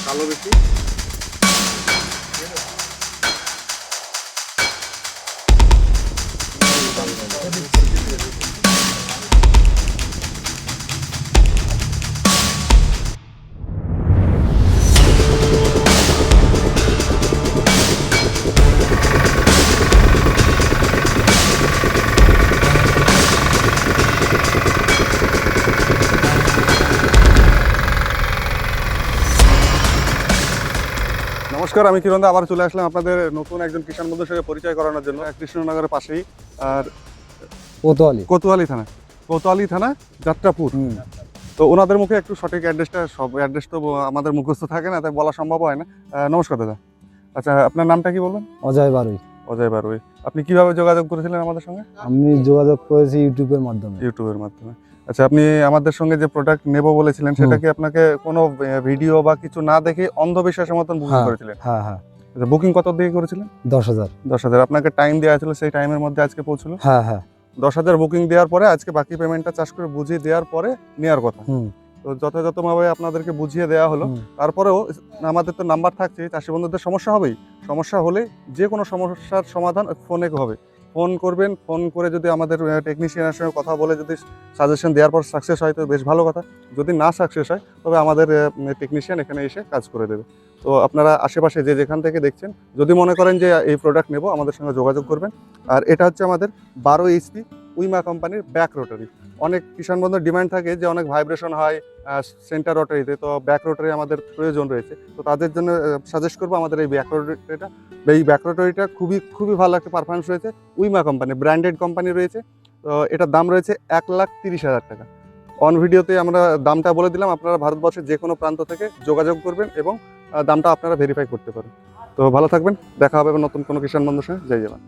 কালো বেশি। নমস্কার, আমি কিরণ দা আবার চলে আসলাম আপনাদের নতুন একজন কিষাণ বন্ধুর সঙ্গে পরিচয় করানোর জন্য। কৃষ্ণনগরের পাশেই আর কোতোয়ালি থানা যাত্রাপুর। তো ওনাদের মুখে একটু সঠিক অ্যাড্রেসটা, সব অ্যাড্রেস তো আমাদের মুখস্থ থাকে না, তাই বলা সম্ভব হয় না। নমস্কার দাদা। আচ্ছা, আপনার নামটা কি বলবেন? অজয় বারুই। অজয় বারুই। আপনি কিভাবে যোগাযোগ করেছিলেন আমাদের সঙ্গে? আমি যোগাযোগ করেছি ইউটিউবের মাধ্যমে। ইউটিউবের মাধ্যমে। আচ্ছা, আপনি আমাদের সঙ্গে যে প্রোডাক্ট নেব বলেছিলেন সেটা কি আপনাকে কোনো ভিডিও বা কিছু না দেখে অন্ধবিশ্বাসের মতন বুকিং করেছিলেন? হ্যাঁ হ্যাঁ। আচ্ছা, বুকিং কত দিয়ে করেছিলেন? 10,000। 10,000। আপনাকে টাইম দেওয়া ছিল, সেই টাইমের মধ্যে আজকে পৌঁছলো? হ্যাঁ হ্যাঁ। 10,000 বুকিং দেওয়ার পরে আজকে বাকি পেমেন্টটা চার্জ করে বুঝিয়ে দেওয়ার পরে নেওয়ার কথা। তো যথাযথভাবে আপনাদেরকে বুঝিয়ে দেওয়া হলো। তারপরেও আমাদের তো নাম্বার থাকছে, চাষি বন্ধুদের সমস্যা হবেই। সমস্যা হলে যে কোনো সমস্যার সমাধান ফোনে হবে। ফোন করবেন, ফোন করে যদি আমাদের টেকনিশিয়ানের সঙ্গে কথা বলে যদি সাজেশন দেওয়ার পর সাকসেস হয় তো বেশ ভালো কথা। যদি না সাকসেস হয় তবে আমাদের টেকনিশিয়ান এখানে এসে কাজ করে দেবে। তো আপনারা আশেপাশে যে যেখান থেকে দেখছেন, যদি মনে করেন যে এই প্রোডাক্ট নেব, আমাদের সঙ্গে যোগাযোগ করবেন। আর এটা হচ্ছে আমাদের 12 HP উইমা কোম্পানির ব্যাক রোটারি। অনেক কিষাণ বন্ধুর ডিমান্ড থাকে যে অনেক ভাইব্রেশন হয় সেন্টার রোটারিতে, তো ব্যাক রোটারি আমাদের প্রয়োজন রয়েছে। তো তাদের জন্য সাজেস্ট করবো আমাদের এই ব্যাক রোটারিটা। এই ব্যাক রোটারিটা খুবই ভালো একটা পারফরমেন্স রয়েছে। উইমা কোম্পানি, ব্র্যান্ডেড কোম্পানি রয়েছে। তো এটার দাম রয়েছে 1,30,000 টাকা। অন ভিডিওতে আমরা দামটা বলে দিলাম, আপনারা ভারতবর্ষের যে কোনো প্রান্ত থেকে যোগাযোগ করবেন এবং দামটা আপনারা ভেরিফাই করতে পারেন। তো ভালো থাকবেন, দেখা হবে নতুন কোনো কিষাণ বন্ধুর সঙ্গে। জয় জওয়ান।